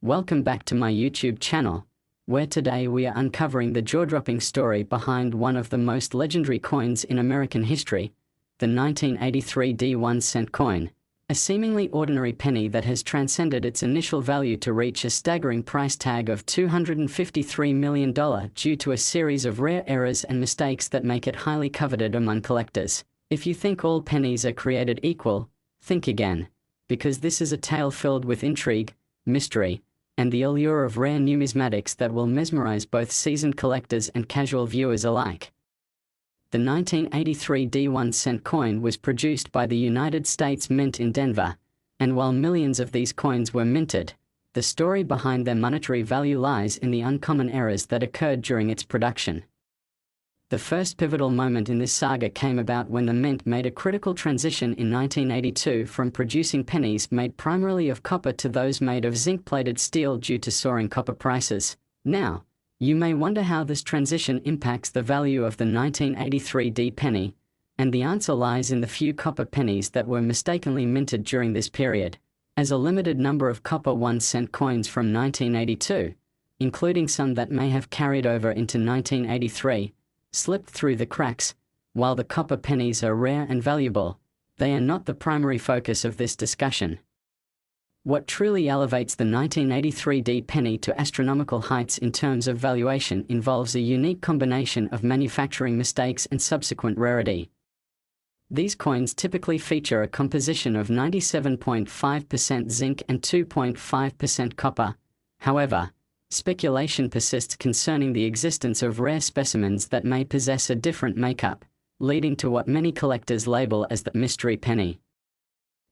Welcome back to my YouTube channel, where today we are uncovering the jaw-dropping story behind one of the most legendary coins in American history, the 1983 D1-cent coin, a seemingly ordinary penny that has transcended its initial value to reach a staggering price tag of $253 million due to a series of rare errors and mistakes that make it highly coveted among collectors. If you think all pennies are created equal, think again, because this is a tale filled with intrigue, mystery, and the allure of rare numismatics that will mesmerize both seasoned collectors and casual viewers alike. The 1983 D1-cent coin was produced by the United States Mint in Denver, and while millions of these coins were minted, the story behind their monetary value lies in the uncommon errors that occurred during its production. The first pivotal moment in this saga came about when the Mint made a critical transition in 1982 from producing pennies made primarily of copper to those made of zinc-plated steel due to soaring copper prices. Now, you may wonder how this transition impacts the value of the 1983 D penny, and the answer lies in the few copper pennies that were mistakenly minted during this period, as a limited number of copper 1-cent coins from 1982, including some that may have carried over into 1983, slipped through the cracks. While the copper pennies are rare and valuable, they are not the primary focus of this discussion. What truly elevates the 1983 D penny to astronomical heights in terms of valuation involves a unique combination of manufacturing mistakes and subsequent rarity. These coins typically feature a composition of 97.5% zinc and 2.5% copper. However, speculation persists concerning the existence of rare specimens that may possess a different makeup, leading to what many collectors label as the mystery penny.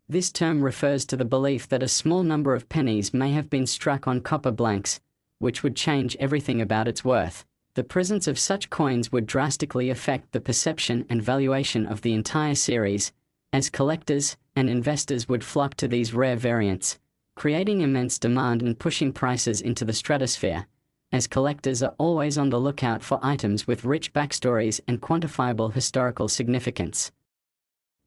This term refers to the belief that a small number of pennies may have been struck on copper blanks, which would change everything about its worth. The presence of such coins would drastically affect the perception and valuation of the entire series, as collectors and investors would flock to these rare variants, creating immense demand and pushing prices into the stratosphere, as collectors are always on the lookout for items with rich backstories and quantifiable historical significance.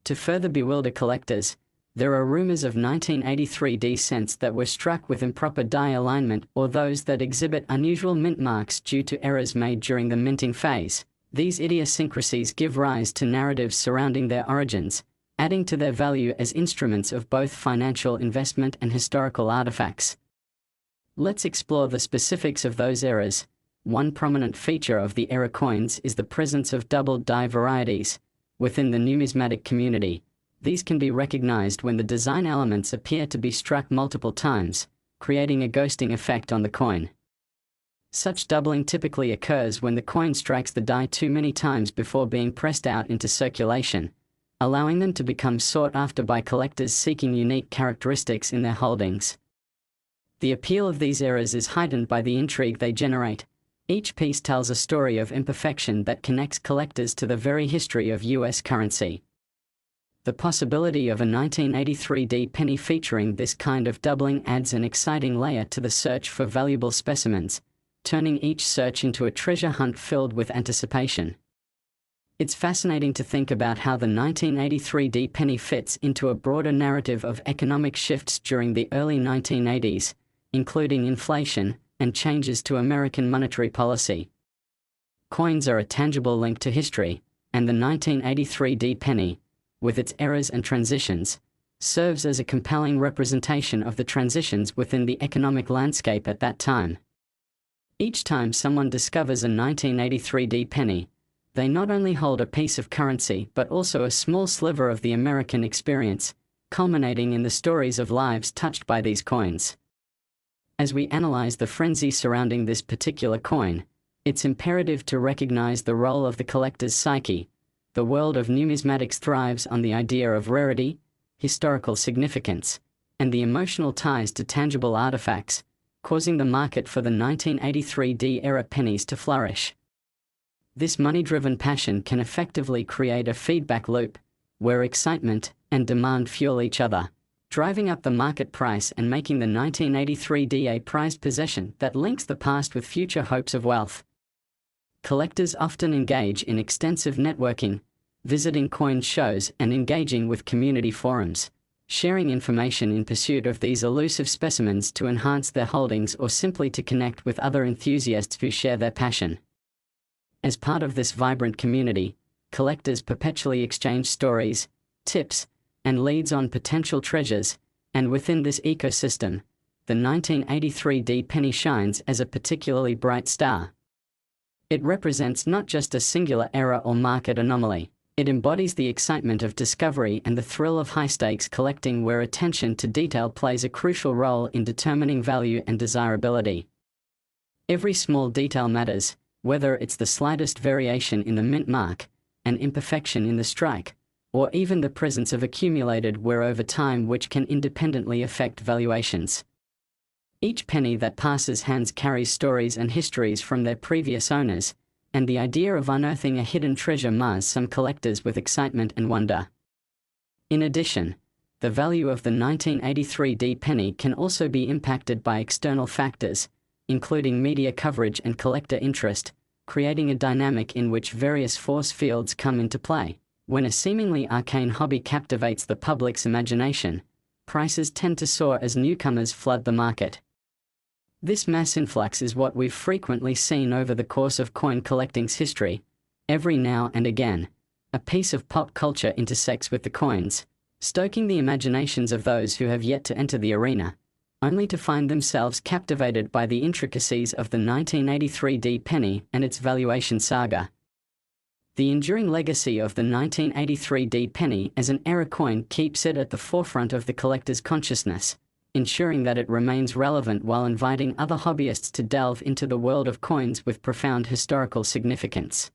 To further bewilder collectors, there are rumors of 1983 D cents that were struck with improper die alignment or those that exhibit unusual mint marks due to errors made during the minting phase. These idiosyncrasies give rise to narratives surrounding their origins, adding to their value as instruments of both financial investment and historical artifacts. Let's explore the specifics of those errors. One prominent feature of the error coins is the presence of doubled die varieties. Within the numismatic community, these can be recognized when the design elements appear to be struck multiple times, creating a ghosting effect on the coin. Such doubling typically occurs when the coin strikes the die too many times before being pressed out into circulation, allowing them to become sought after by collectors seeking unique characteristics in their holdings. The appeal of these errors is heightened by the intrigue they generate. Each piece tells a story of imperfection that connects collectors to the very history of US currency. The possibility of a 1983 D penny featuring this kind of doubling adds an exciting layer to the search for valuable specimens, turning each search into a treasure hunt filled with anticipation. It's fascinating to think about how the 1983 D penny fits into a broader narrative of economic shifts during the early 1980s, including inflation and changes to American monetary policy. Coins are a tangible link to history, and the 1983 D penny, with its errors and transitions, serves as a compelling representation of the transitions within the economic landscape at that time. Each time someone discovers a 1983 D penny, they not only hold a piece of currency but also a small sliver of the American experience, culminating in the stories of lives touched by these coins. As we analyze the frenzy surrounding this particular coin, it's imperative to recognize the role of the collector's psyche. The world of numismatics thrives on the idea of rarity, historical significance, and the emotional ties to tangible artifacts, causing the market for the 1983 D-era pennies to flourish. This money-driven passion can effectively create a feedback loop, where excitement and demand fuel each other, driving up the market price and making the 1983 D a prized possession that links the past with future hopes of wealth. Collectors often engage in extensive networking, visiting coin shows and engaging with community forums, sharing information in pursuit of these elusive specimens to enhance their holdings or simply to connect with other enthusiasts who share their passion. As part of this vibrant community, collectors perpetually exchange stories, tips, and leads on potential treasures, and within this ecosystem, the 1983D penny shines as a particularly bright star. It represents not just a singular era or market anomaly, it embodies the excitement of discovery and the thrill of high-stakes collecting where attention to detail plays a crucial role in determining value and desirability. Every small detail matters, whether it's the slightest variation in the mint mark, an imperfection in the strike, or even the presence of accumulated wear over time which can independently affect valuations. Each penny that passes hands carries stories and histories from their previous owners, and the idea of unearthing a hidden treasure mars some collectors with excitement and wonder. In addition, the value of the 1983D penny can also be impacted by external factors, including media coverage and collector interest, creating a dynamic in which various force fields come into play. When a seemingly arcane hobby captivates the public's imagination, prices tend to soar as newcomers flood the market. This mass influx is what we've frequently seen over the course of coin collecting's history. Every now and again, a piece of pop culture intersects with the coins, stoking the imaginations of those who have yet to enter the arena, only to find themselves captivated by the intricacies of the 1983D penny and its valuation saga. The enduring legacy of the 1983D penny as an era coin keeps it at the forefront of the collector's consciousness, ensuring that it remains relevant while inviting other hobbyists to delve into the world of coins with profound historical significance.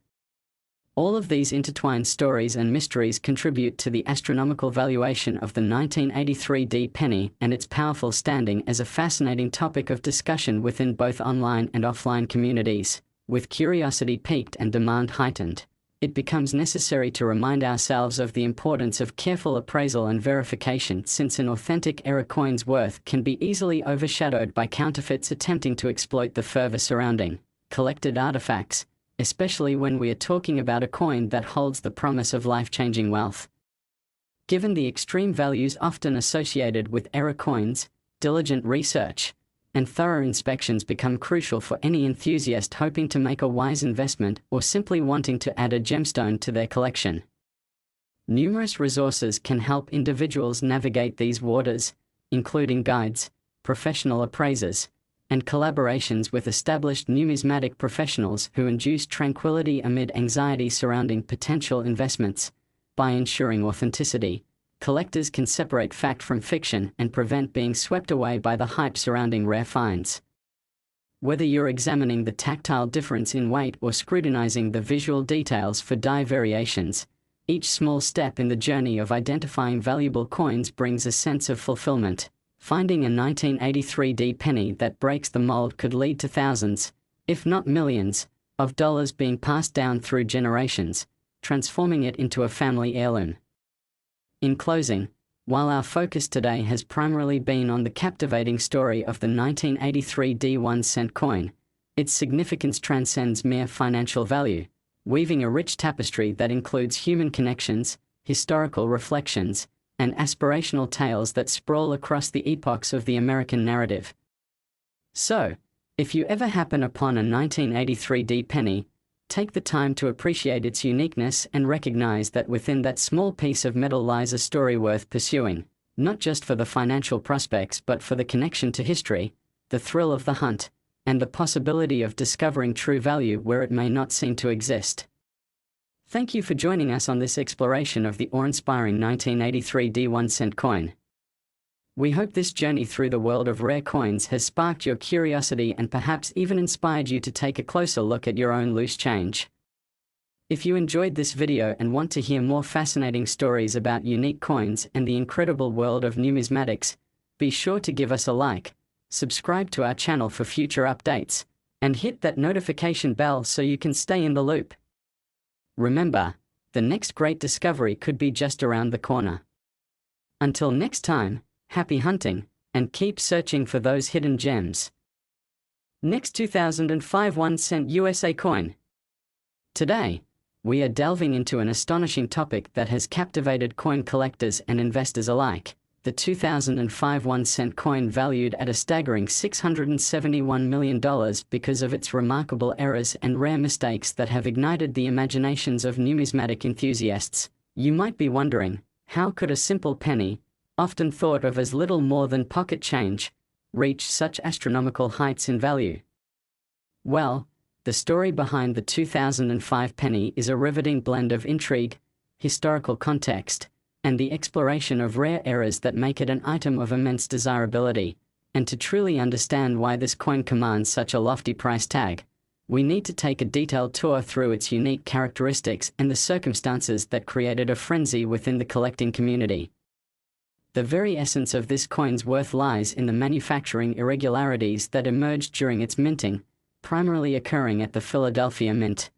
All of these intertwined stories and mysteries contribute to the astronomical valuation of the 1983D penny and its powerful standing as a fascinating topic of discussion within both online and offline communities. With curiosity piqued and demand heightened, it becomes necessary to remind ourselves of the importance of careful appraisal and verification, since an authentic era coin's worth can be easily overshadowed by counterfeits attempting to exploit the fervor surrounding collected artifacts, especially when we are talking about a coin that holds the promise of life-changing wealth. Given the extreme values often associated with era coins, diligent research and thorough inspections become crucial for any enthusiast hoping to make a wise investment or simply wanting to add a gemstone to their collection. Numerous resources can help individuals navigate these waters, including guides, professional appraisers, and collaborations with established numismatic professionals who induce tranquility amid anxiety surrounding potential investments. By ensuring authenticity, collectors can separate fact from fiction and prevent being swept away by the hype surrounding rare finds. Whether you're examining the tactile difference in weight or scrutinizing the visual details for die variations, each small step in the journey of identifying valuable coins brings a sense of fulfillment. Finding a 1983D penny that breaks the mold could lead to thousands, if not millions, of dollars being passed down through generations, transforming it into a family heirloom. In closing, while our focus today has primarily been on the captivating story of the 1983D 1-cent coin, its significance transcends mere financial value, weaving a rich tapestry that includes human connections, historical reflections, and aspirational tales that sprawl across the epochs of the American narrative. So, if you ever happen upon a 1983D penny, take the time to appreciate its uniqueness and recognize that within that small piece of metal lies a story worth pursuing, not just for the financial prospects but for the connection to history, the thrill of the hunt, and the possibility of discovering true value where it may not seem to exist. Thank you for joining us on this exploration of the awe-inspiring 1983D 1-cent coin. We hope this journey through the world of rare coins has sparked your curiosity and perhaps even inspired you to take a closer look at your own loose change. If you enjoyed this video and want to hear more fascinating stories about unique coins and the incredible world of numismatics, be sure to give us a like, subscribe to our channel for future updates, and hit that notification bell so you can stay in the loop. Remember, the next great discovery could be just around the corner. Until next time, happy hunting, and keep searching for those hidden gems. Next 2005 1-cent USA coin. Today, we are delving into an astonishing topic that has captivated coin collectors and investors alike: The 2005 1-cent coin valued at a staggering $671 million because of its remarkable errors and rare mistakes that have ignited the imaginations of numismatic enthusiasts. You might be wondering, how could a simple penny, often thought of as little more than pocket change, reach such astronomical heights in value? Well, the story behind the 2005 penny is a riveting blend of intrigue, historical context, and the exploration of rare errors that make it an item of immense desirability. And to truly understand why this coin commands such a lofty price tag, we need to take a detailed tour through its unique characteristics and the circumstances that created a frenzy within the collecting community. The very essence of this coin's worth lies in the manufacturing irregularities that emerged during its minting, primarily occurring at the Philadelphia Mint.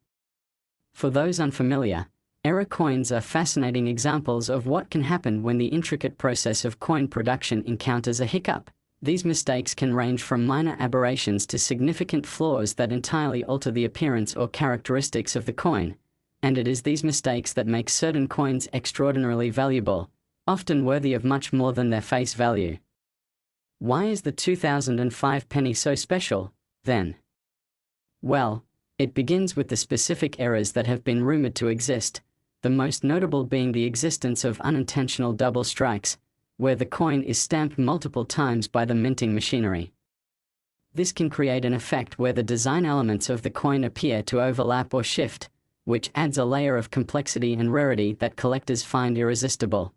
For those unfamiliar, error coins are fascinating examples of what can happen when the intricate process of coin production encounters a hiccup. These mistakes can range from minor aberrations to significant flaws that entirely alter the appearance or characteristics of the coin, and it is these mistakes that make certain coins extraordinarily valuable, often worthy of much more than their face value. Why is the 2005 penny so special, then? Well, it begins with the specific errors that have been rumored to exist, the most notable being the existence of unintentional double strikes, where the coin is stamped multiple times by the minting machinery. This can create an effect where the design elements of the coin appear to overlap or shift, which adds a layer of complexity and rarity that collectors find irresistible.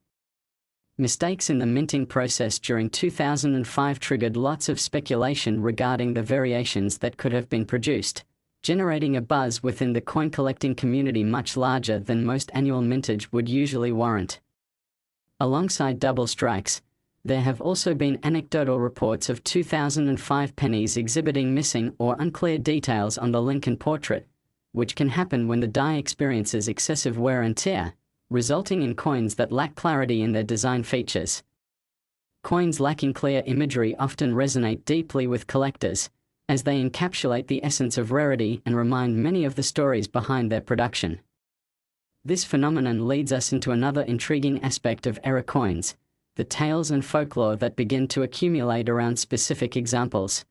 Mistakes in the minting process during 2005 triggered lots of speculation regarding the variations that could have been produced, generating a buzz within the coin collecting community much larger than most annual mintage would usually warrant. Alongside double strikes, there have also been anecdotal reports of 2005 pennies exhibiting missing or unclear details on the Lincoln portrait, which can happen when the die experiences excessive wear and tear, resulting in coins that lack clarity in their design features. Coins lacking clear imagery often resonate deeply with collectors, as they encapsulate the essence of rarity and remind many of the stories behind their production. This phenomenon leads us into another intriguing aspect of error coins, the tales and folklore that begin to accumulate around specific examples.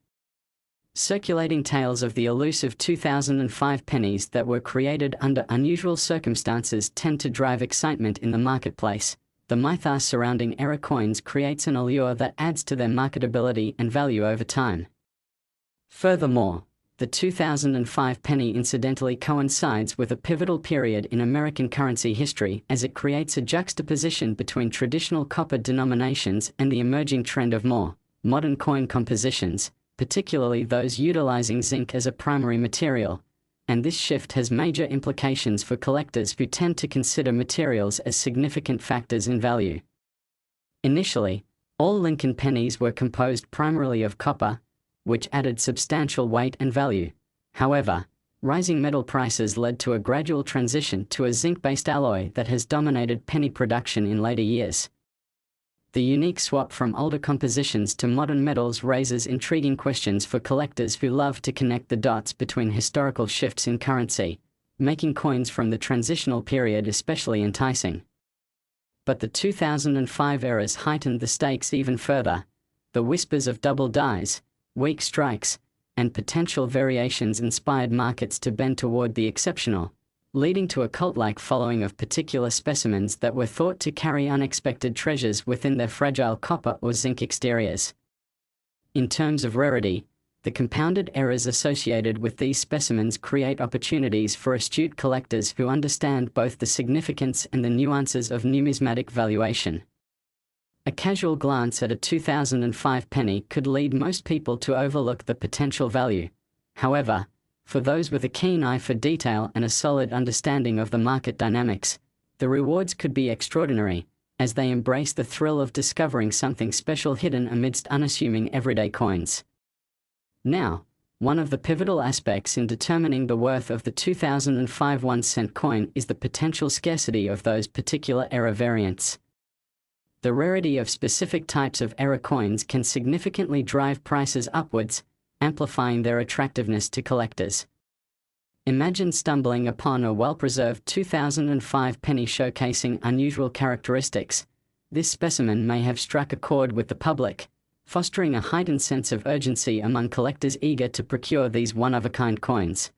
Circulating tales of the elusive 2005 pennies that were created under unusual circumstances tend to drive excitement in the marketplace. The mythos surrounding error coins creates an allure that adds to their marketability and value over time. Furthermore, the 2005 penny incidentally coincides with a pivotal period in American currency history, as it creates a juxtaposition between traditional copper denominations and the emerging trend of more modern coin compositions, particularly those utilizing zinc as a primary material, and this shift has major implications for collectors who tend to consider materials as significant factors in value. Initially, all Lincoln pennies were composed primarily of copper, which added substantial weight and value. However, rising metal prices led to a gradual transition to a zinc-based alloy that has dominated penny production in later years. The unique swap from older compositions to modern metals raises intriguing questions for collectors who love to connect the dots between historical shifts in currency, making coins from the transitional period especially enticing. But the 2005 errors heightened the stakes even further. The whispers of double dies, weak strikes, and potential variations inspired markets to bend toward the exceptional, leading to a cult-like following of particular specimens that were thought to carry unexpected treasures within their fragile copper or zinc exteriors. In terms of rarity, the compounded errors associated with these specimens create opportunities for astute collectors who understand both the significance and the nuances of numismatic valuation. A casual glance at a 2005 penny could lead most people to overlook the potential value. However, for those with a keen eye for detail and a solid understanding of the market dynamics, the rewards could be extraordinary, as they embrace the thrill of discovering something special hidden amidst unassuming everyday coins. Now, one of the pivotal aspects in determining the worth of the 2005 1-cent coin is the potential scarcity of those particular error variants. The rarity of specific types of error coins can significantly drive prices upwards, amplifying their attractiveness to collectors. Imagine stumbling upon a well-preserved 2005 penny showcasing unusual characteristics, This specimen may have struck a chord with the public, fostering a heightened sense of urgency among collectors eager to procure these one-of-a-kind coins.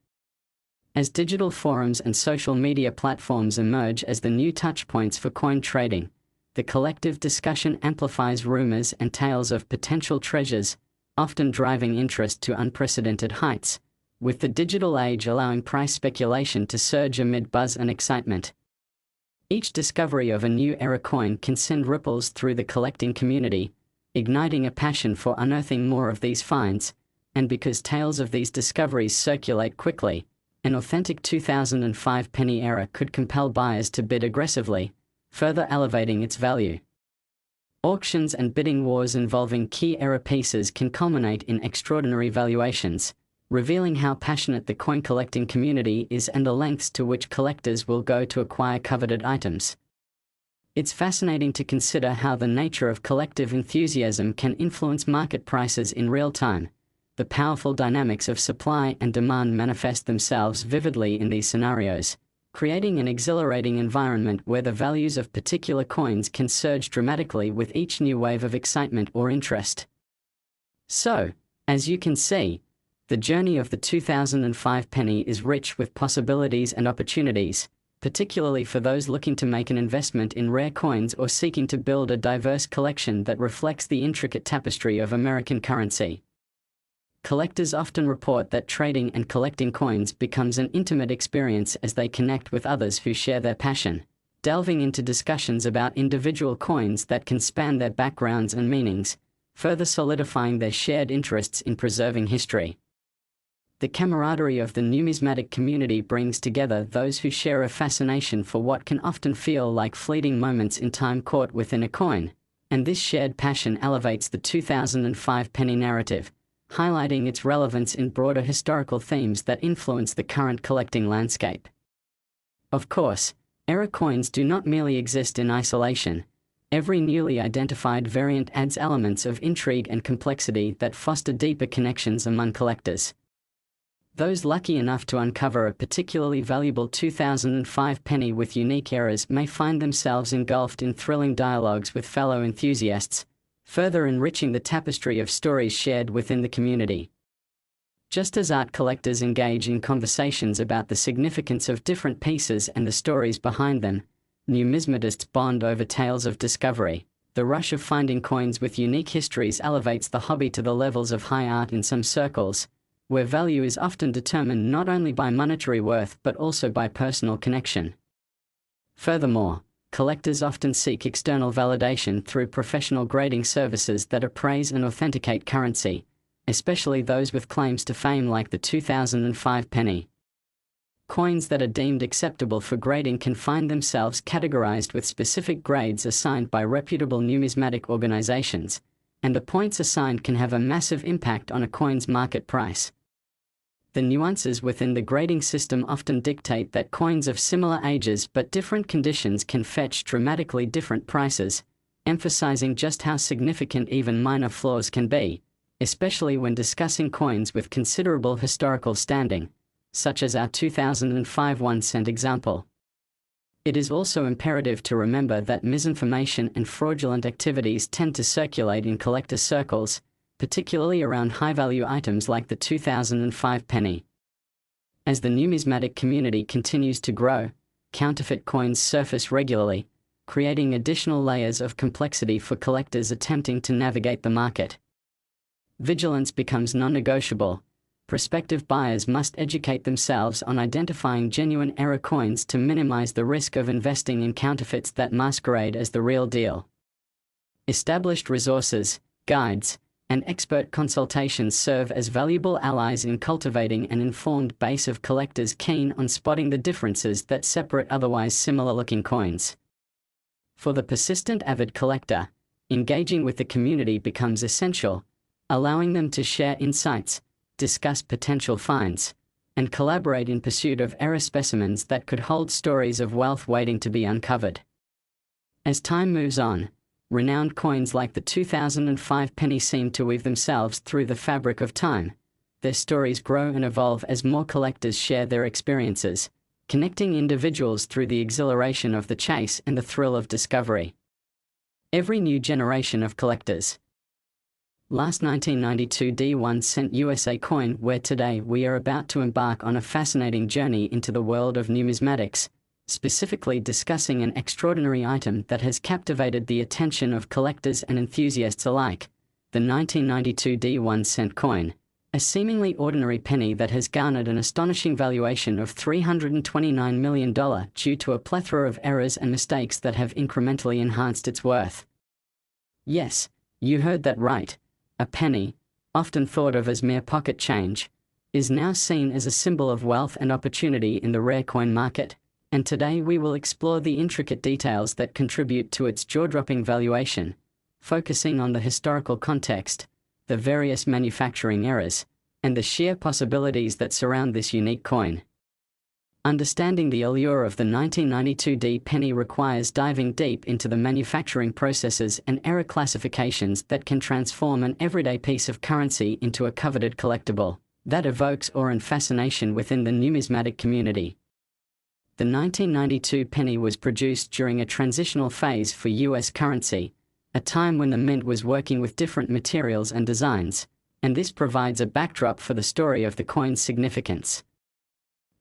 As digital forums and social media platforms emerge as the new touchpoints for coin trading, the collective discussion amplifies rumors and tales of potential treasures, often driving interest to unprecedented heights, with the digital age allowing price speculation to surge amid buzz and excitement. Each discovery of a new era coin can send ripples through the collecting community, igniting a passion for unearthing more of these finds, and because tales of these discoveries circulate quickly, an authentic 2005 penny era could compel buyers to bid aggressively, further elevating its value. Auctions and bidding wars involving key era pieces can culminate in extraordinary valuations, revealing how passionate the coin collecting community is and the lengths to which collectors will go to acquire coveted items. It's fascinating to consider how the nature of collective enthusiasm can influence market prices in real time. The powerful dynamics of supply and demand manifest themselves vividly in these scenarios, creating an exhilarating environment where the values of particular coins can surge dramatically with each new wave of excitement or interest. So, as you can see, the journey of the 2005 penny is rich with possibilities and opportunities, particularly for those looking to make an investment in rare coins or seeking to build a diverse collection that reflects the intricate tapestry of American currency. Collectors often report that trading and collecting coins becomes an intimate experience as they connect with others who share their passion, delving into discussions about individual coins that can span their backgrounds and meanings, further solidifying their shared interests in preserving history. The camaraderie of the numismatic community brings together those who share a fascination for what can often feel like fleeting moments in time caught within a coin, and this shared passion elevates the 2005 penny narrative, highlighting its relevance in broader historical themes that influence the current collecting landscape. Of course, era coins do not merely exist in isolation. Every newly identified variant adds elements of intrigue and complexity that foster deeper connections among collectors. Those lucky enough to uncover a particularly valuable 2005 penny with unique eras may find themselves engulfed in thrilling dialogues with fellow enthusiasts, further enriching the tapestry of stories shared within the community. Just as art collectors engage in conversations about the significance of different pieces and the stories behind them, numismatists bond over tales of discovery. The rush of finding coins with unique histories elevates the hobby to the levels of high art in some circles, where value is often determined not only by monetary worth but also by personal connection. Furthermore, collectors often seek external validation through professional grading services that appraise and authenticate currency, especially those with claims to fame like the 2005 penny. Coins that are deemed acceptable for grading can find themselves categorized with specific grades assigned by reputable numismatic organizations, and the points assigned can have a massive impact on a coin's market price. The nuances within the grading system often dictate that coins of similar ages but different conditions can fetch dramatically different prices, emphasizing just how significant even minor flaws can be, especially when discussing coins with considerable historical standing, such as our 2005 1-cent example. It is also imperative to remember that misinformation and fraudulent activities tend to circulate in collector circles, particularly around high-value items like the 2005 penny. As the numismatic community continues to grow, counterfeit coins surface regularly, creating additional layers of complexity for collectors attempting to navigate the market. Vigilance becomes non-negotiable. Prospective buyers must educate themselves on identifying genuine era coins to minimize the risk of investing in counterfeits that masquerade as the real deal. Established resources, guides, and expert consultations serve as valuable allies in cultivating an informed base of collectors keen on spotting the differences that separate otherwise similar-looking coins. For the persistent avid collector, engaging with the community becomes essential, allowing them to share insights, discuss potential finds, and collaborate in pursuit of era specimens that could hold stories of wealth waiting to be uncovered. As time moves on, renowned coins like the 2005 penny seem to weave themselves through the fabric of time. Their stories grow and evolve as more collectors share their experiences, connecting individuals through the exhilaration of the chase and the thrill of discovery. Every new generation of collectors. Last 1992 D1 cent USA coin, where today we are about to embark on a fascinating journey into the world of numismatics, specifically discussing an extraordinary item that has captivated the attention of collectors and enthusiasts alike, the 1992 D1 cent coin, a seemingly ordinary penny that has garnered an astonishing valuation of $329 million due to a plethora of errors and mistakes that have incrementally enhanced its worth. Yes, you heard that right. A penny, often thought of as mere pocket change, is now seen as a symbol of wealth and opportunity in the rare coin market, and today we will explore the intricate details that contribute to its jaw-dropping valuation, focusing on the historical context, the various manufacturing errors, and the sheer possibilities that surround this unique coin. Understanding the allure of the 1992 D penny requires diving deep into the manufacturing processes and error classifications that can transform an everyday piece of currency into a coveted collectible that evokes awe and fascination within the numismatic community. The 1992 penny was produced during a transitional phase for US currency, a time when the mint was working with different materials and designs, and this provides a backdrop for the story of the coin's significance.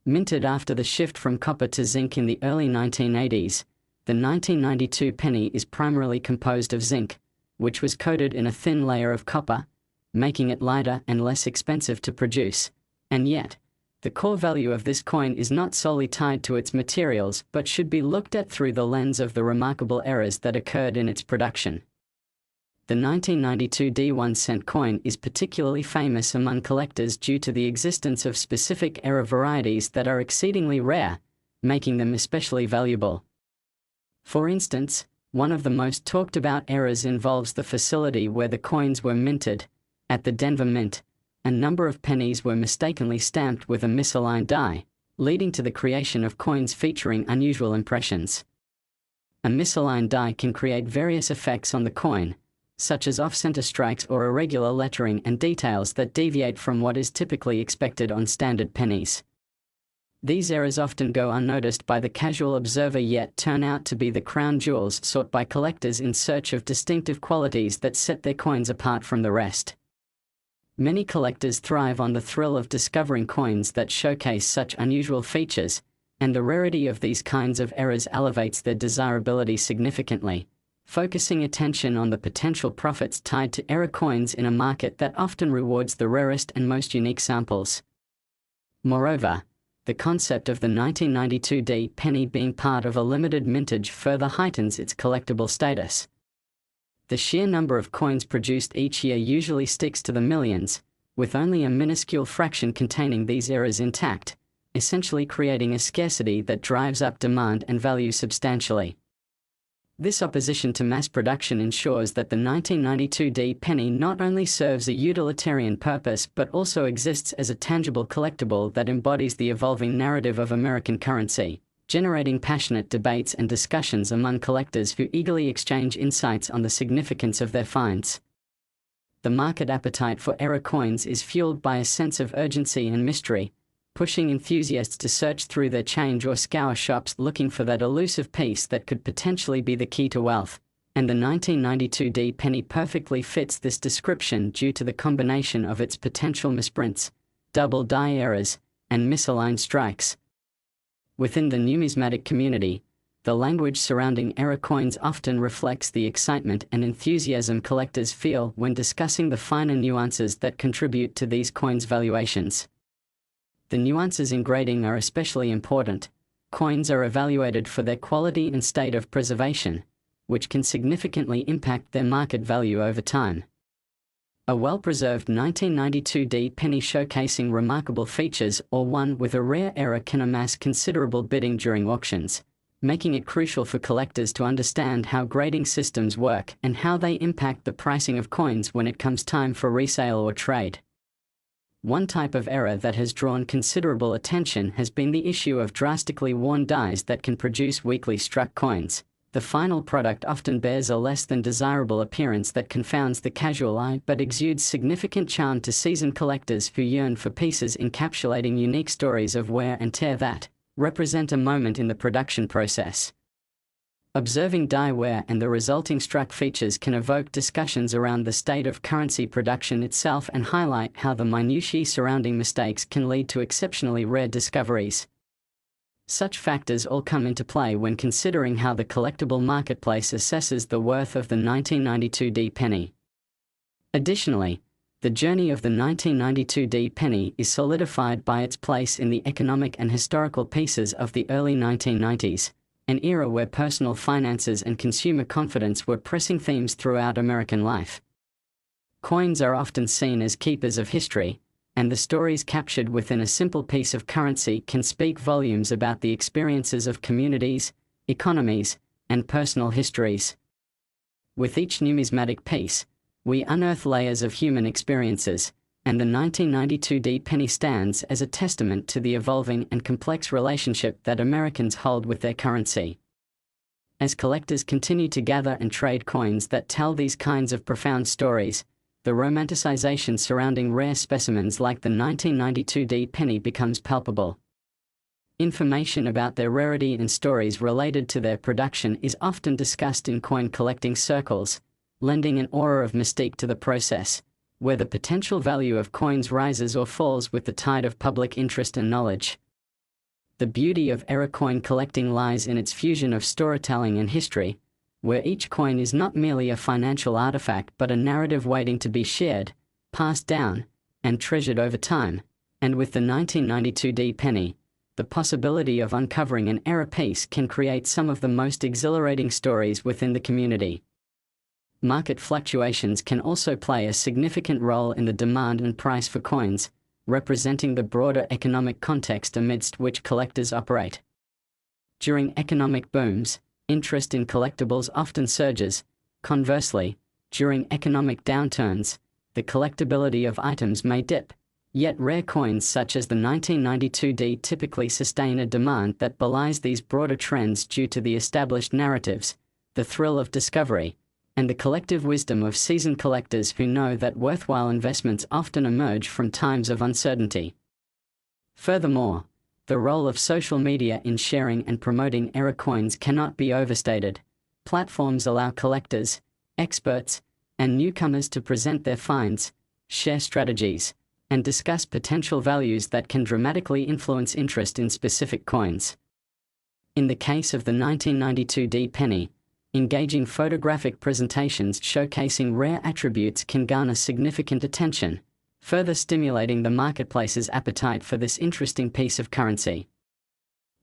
Minted after the shift from copper to zinc in the early 1980s, the 1992 penny is primarily composed of zinc, which was coated in a thin layer of copper, making it lighter and less expensive to produce. And yet, the core value of this coin is not solely tied to its materials but should be looked at through the lens of the remarkable errors that occurred in its production. The 1992 D1 cent coin is particularly famous among collectors due to the existence of specific error varieties that are exceedingly rare, making them especially valuable. For instance, one of the most talked about errors involves the facility where the coins were minted. At the Denver Mint, a number of pennies were mistakenly stamped with a misaligned die, leading to the creation of coins featuring unusual impressions. A misaligned die can create various effects on the coin, such as off-center strikes or irregular lettering and details that deviate from what is typically expected on standard pennies. These errors often go unnoticed by the casual observer yet turn out to be the crown jewels sought by collectors in search of distinctive qualities that set their coins apart from the rest. Many collectors thrive on the thrill of discovering coins that showcase such unusual features, and the rarity of these kinds of errors elevates their desirability significantly, focusing attention on the potential profits tied to error coins in a market that often rewards the rarest and most unique samples. Moreover, the concept of the 1992 D penny being part of a limited mintage further heightens its collectible status. The sheer number of coins produced each year usually sticks to the millions, with only a minuscule fraction containing these errors intact, essentially creating a scarcity that drives up demand and value substantially. This opposition to mass production ensures that the 1992 D penny not only serves a utilitarian purpose but also exists as a tangible collectible that embodies the evolving narrative of American currency, generating passionate debates and discussions among collectors who eagerly exchange insights on the significance of their finds. The market appetite for error coins is fueled by a sense of urgency and mystery, pushing enthusiasts to search through their change or scour shops looking for that elusive piece that could potentially be the key to wealth, and the 1992 D penny perfectly fits this description due to the combination of its potential misprints, double die errors, and misaligned strikes. Within the numismatic community, the language surrounding error coins often reflects the excitement and enthusiasm collectors feel when discussing the finer nuances that contribute to these coins' valuations. The nuances in grading are especially important. Coins are evaluated for their quality and state of preservation, which can significantly impact their market value over time. A well-preserved 1992 D penny showcasing remarkable features or one with a rare error can amass considerable bidding during auctions, making it crucial for collectors to understand how grading systems work and how they impact the pricing of coins when it comes time for resale or trade. One type of error that has drawn considerable attention has been the issue of drastically worn dies that can produce weakly struck coins. The final product often bears a less than desirable appearance that confounds the casual eye but exudes significant charm to seasoned collectors who yearn for pieces encapsulating unique stories of wear and tear that represent a moment in the production process. Observing die wear and the resulting struck features can evoke discussions around the state of currency production itself and highlight how the minutiae surrounding mistakes can lead to exceptionally rare discoveries. Such factors all come into play when considering how the collectible marketplace assesses the worth of the 1992 penny. Additionally, the journey of the 1992 penny is solidified by its place in the economic and historical pieces of the early 1990s, an era where personal finances and consumer confidence were pressing themes throughout American life. Coins are often seen as keepers of history, and the stories captured within a simple piece of currency can speak volumes about the experiences of communities, economies, and personal histories. With each numismatic piece, we unearth layers of human experiences, and the 1992 penny stands as a testament to the evolving and complex relationship that Americans hold with their currency. As collectors continue to gather and trade coins that tell these kinds of profound stories, the romanticization surrounding rare specimens like the 1992 penny becomes palpable. Information about their rarity and stories related to their production is often discussed in coin collecting circles, lending an aura of mystique to the process, where the potential value of coins rises or falls with the tide of public interest and knowledge. The beauty of era coin collecting lies in its fusion of storytelling and history, where each coin is not merely a financial artifact but a narrative waiting to be shared, passed down, and treasured over time. And with the 1992 penny, the possibility of uncovering an era piece can create some of the most exhilarating stories within the community. Market fluctuations can also play a significant role in the demand and price for coins, representing the broader economic context amidst which collectors operate. During economic booms, interest in collectibles often surges. Conversely, during economic downturns, the collectability of items may dip. Yet rare coins such as the 1992 typically sustain a demand that belies these broader trends due to the established narratives, the thrill of discovery, and the collective wisdom of seasoned collectors who know that worthwhile investments often emerge from times of uncertainty. Furthermore, the role of social media in sharing and promoting era coins cannot be overstated. Platforms allow collectors, experts, and newcomers to present their finds, share strategies, and discuss potential values that can dramatically influence interest in specific coins. In the case of the 1992 penny, engaging photographic presentations showcasing rare attributes can garner significant attention, further stimulating the marketplace's appetite for this interesting piece of currency.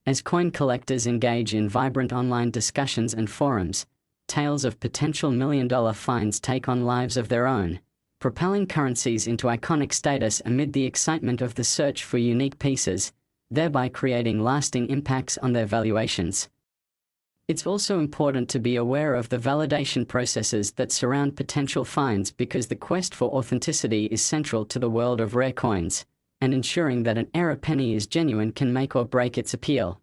As coin collectors engage in vibrant online discussions and forums, tales of potential million-dollar finds take on lives of their own, propelling currencies into iconic status amid the excitement of the search for unique pieces, thereby creating lasting impacts on their valuations. It's also important to be aware of the validation processes that surround potential finds because the quest for authenticity is central to the world of rare coins, and ensuring that an era penny is genuine can make or break its appeal.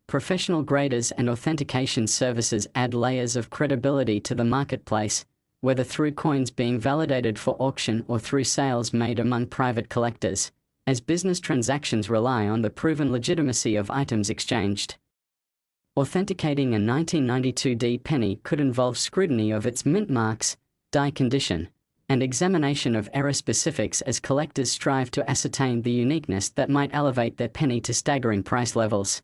Professional graders and authentication services add layers of credibility to the marketplace, whether through coins being validated for auction or through sales made among private collectors, as business transactions rely on the proven legitimacy of items exchanged. Authenticating a 1992 penny could involve scrutiny of its mint marks, die condition, and examination of era specifics as collectors strive to ascertain the uniqueness that might elevate their penny to staggering price levels.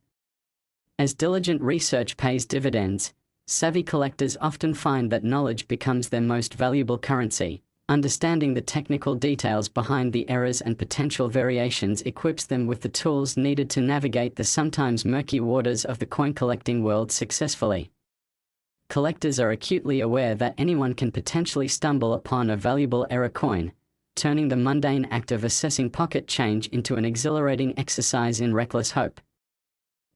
As diligent research pays dividends, savvy collectors often find that knowledge becomes their most valuable currency. Understanding the technical details behind the errors and potential variations equips them with the tools needed to navigate the sometimes murky waters of the coin collecting world successfully. Collectors are acutely aware that anyone can potentially stumble upon a valuable era coin, turning the mundane act of assessing pocket change into an exhilarating exercise in reckless hope.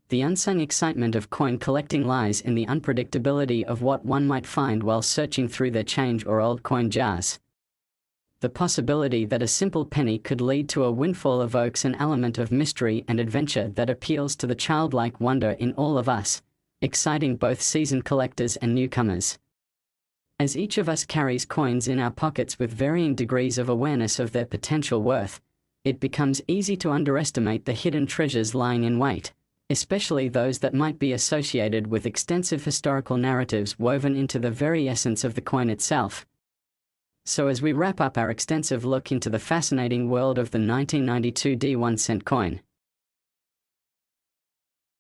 The unsung excitement of coin collecting lies in the unpredictability of what one might find while searching through their change or old coin jars. The possibility that a simple penny could lead to a windfall evokes an element of mystery and adventure that appeals to the childlike wonder in all of us, exciting both seasoned collectors and newcomers. As each of us carries coins in our pockets with varying degrees of awareness of their potential worth, it becomes easy to underestimate the hidden treasures lying in wait, especially those that might be associated with extensive historical narratives woven into the very essence of the coin itself. So as we wrap up our extensive look into the fascinating world of the 1992 D1 cent coin,